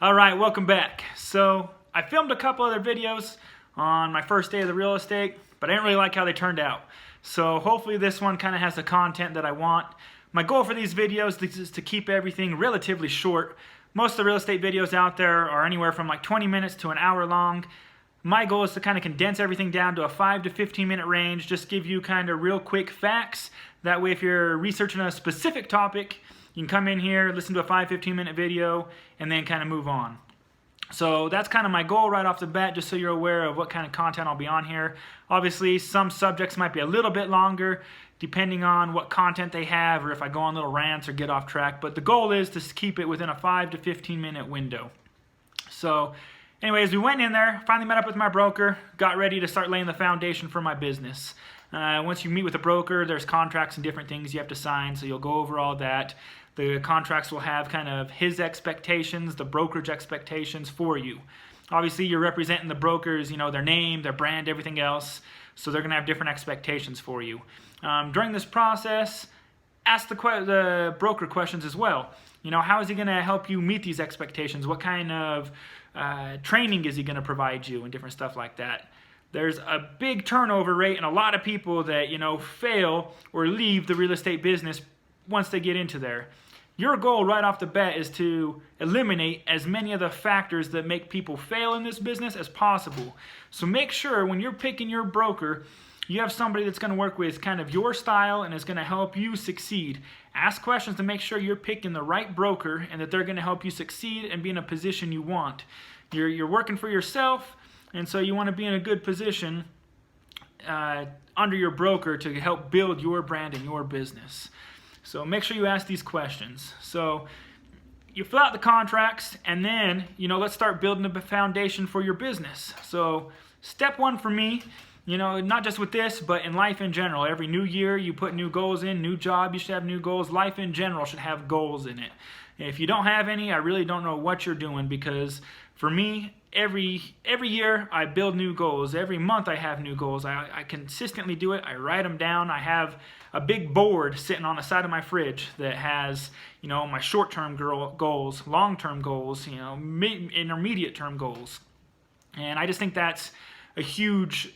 Alright, welcome back. So I filmed a couple other videos on my first day of the real estate, but I didn't really like how they turned out. So hopefully this one kind of has the content that I want. My goal for these videos is to keep everything relatively short. Most of the real estate videos out there are anywhere from like 20 minutes to an hour long. My goal is to kind of condense everything down to a 5 to 15 minute range, just give you kind of real quick facts. That way if you're researching a specific topic, you can come in here, listen to a 5-15 minute video, and then kind of move on. So that's kind of my goal right off the bat, just so you're aware of what kind of content I'll be on here. Obviously, some subjects might be a little bit longer, depending on what content they have, or if I go on little rants or get off track. But the goal is to keep it within a 5 to 15 minute window. So anyways, we went in there, finally met up with my broker, got ready to start laying the foundation for my business. Once you meet with a broker, there's contracts and different things you have to sign, so you'll go over all that. The contracts will have kind of his expectations, the brokerage expectations for you. Obviously, you're representing the brokers, their name, their brand, everything else, so they're going to have different expectations for you. During this process, ask the broker questions as well. How is he going to help you meet these expectations? What kind of training is he going to provide you and different stuff like that? There's a big turnover rate and a lot of people that, fail or leave the real estate business once they get into there. Your goal right off the bat is to eliminate as many of the factors that make people fail in this business as possible. So make sure when you're picking your broker, you have somebody that's going to work with kind of your style and is going to help you succeed. Ask questions to make sure you're picking the right broker and that they're going to help you succeed and be in a position you want. You're working for yourself, and so you want to be in a good position under your broker to help build your brand and your business. So make sure you ask these questions. So you fill out the contracts, and then, let's start building a foundation for your business. So step one for me, not just with this, but in life in general. Every new year, you put new goals in, new job, you should have new goals. Life in general should have goals in it. If you don't have any, I really don't know what you're doing, because for me, every year I build new goals. Every month I have new goals. I consistently do it. I write them down. I have a big board sitting on the side of my fridge that has, my short-term goals, long-term goals, intermediate-term goals. And I just think that's a huge,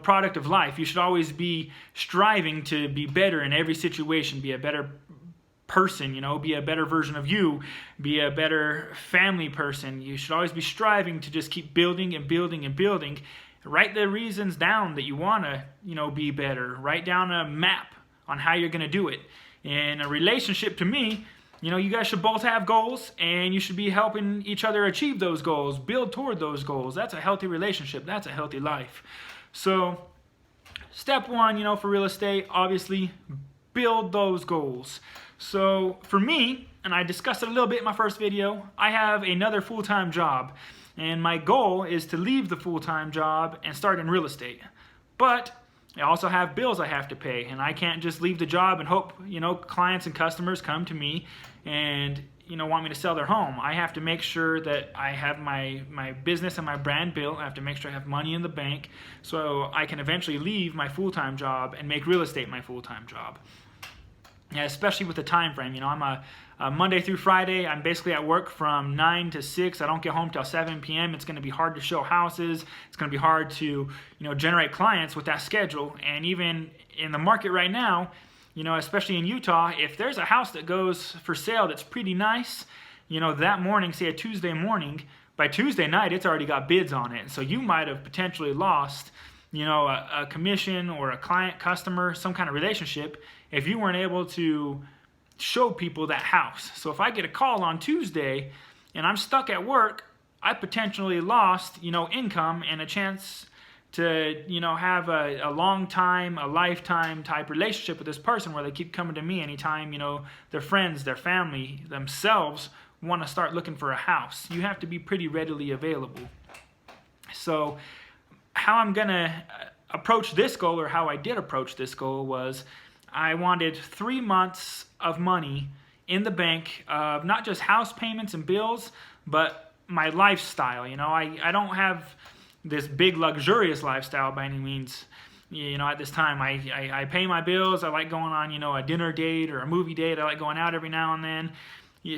product of life. You should always be striving to be better in every situation, be a better person, be a better version of you, be a better family person. You should always be striving to just keep building and building and building. Write the reasons down that you want to, be better. Write down a map on how you're going to do it. In a relationship, to me, you guys should both have goals, and you should be helping each other achieve those goals, build toward those goals. That's a healthy relationship. That's a healthy life. So step one, for real estate, obviously, build those goals. So for me, and I discussed it a little bit in my first video, I have another full-time job, and my goal is to leave the full-time job and start in real estate. But I also have bills I have to pay, and I can't just leave the job and hope, clients and customers come to me and, want me to sell their home. I have to make sure that I have my business and my brand built. I have to make sure I have money in the bank so I can eventually leave my full-time job and make real estate my full-time job. Yeah, especially with the time frame. I'm a Monday through Friday. I'm basically at work from 9 to 6. I don't get home till 7 p.m. It's going to be hard to show houses. It's going to be hard to, generate clients with that schedule. And even in the market right now, especially in Utah, if there's a house that goes for sale that's pretty nice, that morning, say a Tuesday morning, by Tuesday night, it's already got bids on it. So you might have potentially lost, a commission or a client, customer, some kind of relationship if you weren't able to show people that house. So if I get a call on Tuesday and I'm stuck at work, I potentially lost, income and a chance to, have a long time, a lifetime type relationship with this person where they keep coming to me anytime, their friends, their family, themselves want to start looking for a house. You have to be pretty readily available. So how I'm going to approach this goal, or how I did approach this goal, was I wanted 3 months of money in the bank of not just house payments and bills, but my lifestyle. I don't have this big luxurious lifestyle by any means. At this time, I pay my bills. I like going on, a dinner date or a movie date. I like going out every now and then.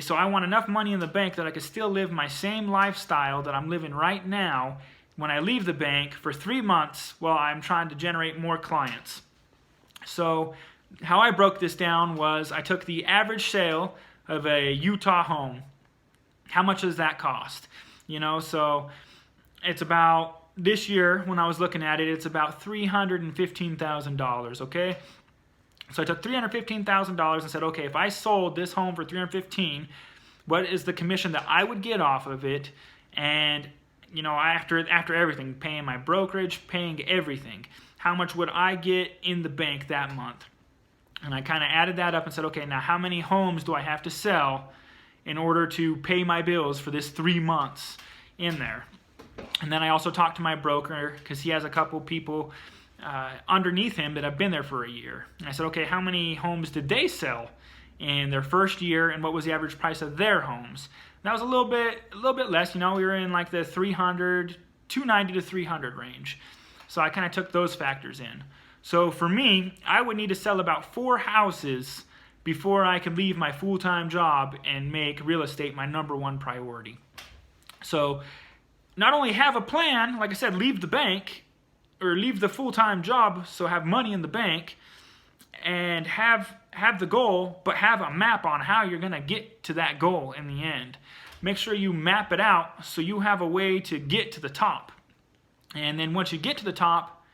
So I want enough money in the bank that I could still live my same lifestyle that I'm living right now when I leave the bank for 3 months while I'm trying to generate more clients. So how I broke this down was I took the average sale of a Utah home. How much does that cost? So it's about, this year when I was looking at it, it's about $315,000, okay? So I took $315,000 and said, okay, if I sold this home for $315,000, what is the commission that I would get off of it? And after everything, paying my brokerage, paying everything, how much would I get in the bank that month? And I kind of added that up and said, okay, now how many homes do I have to sell in order to pay my bills for this 3 months in there? And then I also talked to my broker because he has a couple people underneath him that have been there for a year. And I said, okay, how many homes did they sell in their first year, and what was the average price of their homes? And that was a little bit less. We were in like the 290 to 300 range. So I kind of took those factors in. So for me, I would need to sell about 4 houses before I could leave my full-time job and make real estate my #1 priority. So not only have a plan, like I said, leave the bank or leave the full-time job, so have money in the bank and have the goal, but have a map on how you're going to get to that goal in the end. Make sure you map it out so you have a way to get to the top. And then once you get to the top,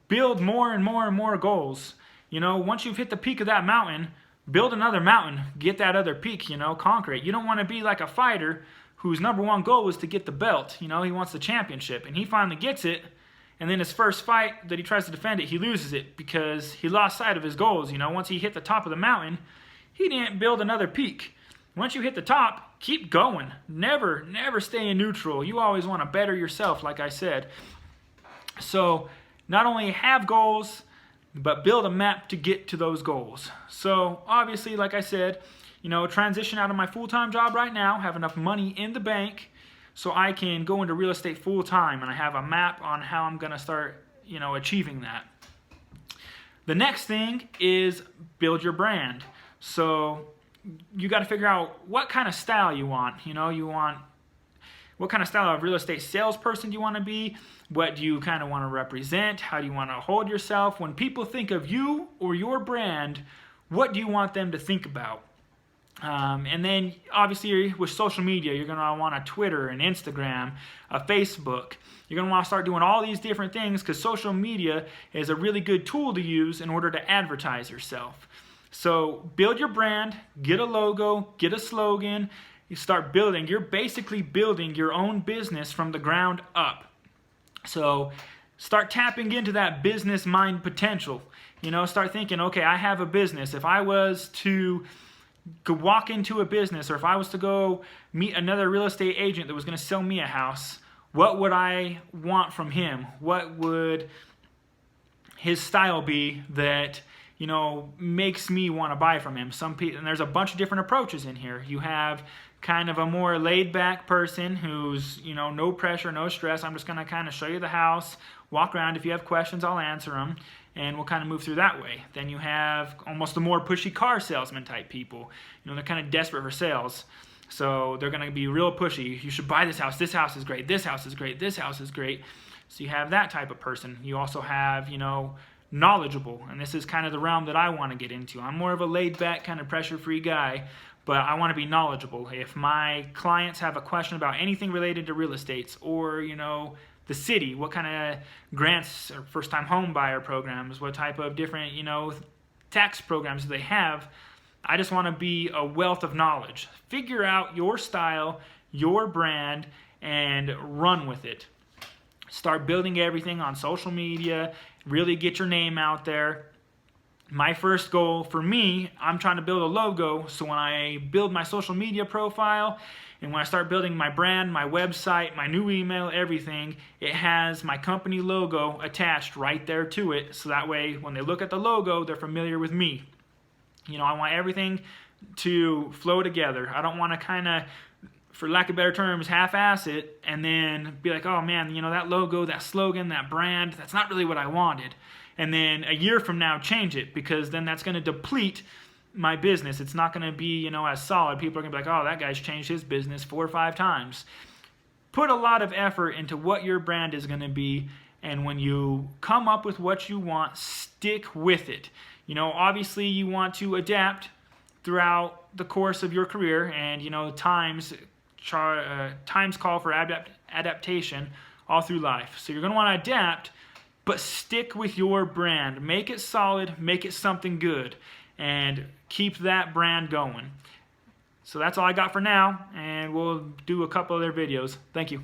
build more and more and more goals. Once you've hit the peak of that mountain, build another mountain, get that other peak, conquer it. You don't want to be like a fighter whose #1 goal was to get the belt. He wants the championship, and he finally gets it, and then his first fight that he tries to defend it, he loses it because he lost sight of his goals. Once he hit the top of the mountain, he didn't build another peak. Once you hit the top, keep going. Never stay in neutral. You always want to better yourself, like I said. So not only have goals, but build a map to get to those goals. So obviously, like I said, transition out of my full-time job right now, have enough money in the bank so I can go into real estate full-time, and I have a map on how I'm going to start, achieving that. The next thing is build your brand. So you got to figure out what kind of style you want. What kind of style of real estate salesperson do you want to be? What do you kind of want to represent? How do you want to hold yourself? When people think of you or your brand, what do you want them to think about? And then obviously with social media, you're going to want a Twitter, an Instagram, a Facebook. You're going to want to start doing all these different things because social media is a really good tool to use in order to advertise yourself. So build your brand, get a logo, get a slogan. You start building. You're basically building your own business from the ground up. So start tapping into that business mind potential. Start thinking, okay, I have a business. If I was to walk into a business, or if I was to go meet another real estate agent that was going to sell me a house, what would I want from him? What would his style be that makes me want to buy from him? And there's a bunch of different approaches in here. You have kind of a more laid-back person who's, no pressure, no stress. I'm just going to kind of show you the house, walk around. If you have questions, I'll answer them, and we'll kind of move through that way. Then you have almost the more pushy car salesman type people. They're kind of desperate for sales. So they're going to be real pushy. You should buy this house. This house is great. This house is great. This house is great. So you have that type of person. You also have, knowledgeable. And this is kind of the realm that I want to get into. I'm more of a laid-back, kind of pressure-free guy, but I want to be knowledgeable. If my clients have a question about anything related to real estate or, the city, what kind of grants or first-time home buyer programs, what type of different, tax programs do they have, I just want to be a wealth of knowledge. Figure out your style, your brand, and run with it. Start building everything on social media, really get your name out there. My first goal for me, I'm trying to build a logo, so when I build my social media profile and when I start building my brand, my website, my new email, everything, it has my company logo attached right there to it, so that way when they look at the logo, they're familiar with me. I want everything to flow together. I don't want to kind of, for lack of better terms, half-ass it and then be like, oh man, that logo, that slogan, that brand, that's not really what I wanted. And then a year from now, change it, because then that's going to deplete my business, it's not going to be, you know, as solid. People are going to be like, oh, that guy's changed his business 4 or 5 times. Put a lot of effort into what your brand is going to be, and when you come up with what you want, stick with it. You know, obviously you want to adapt throughout the course of your career, and you know, times call for adaptation all through life. So you're going to want to adapt, but stick with your brand. Make it solid, make it something good, and keep that brand going. So that's all I got for now, and we'll do a couple other videos. Thank you.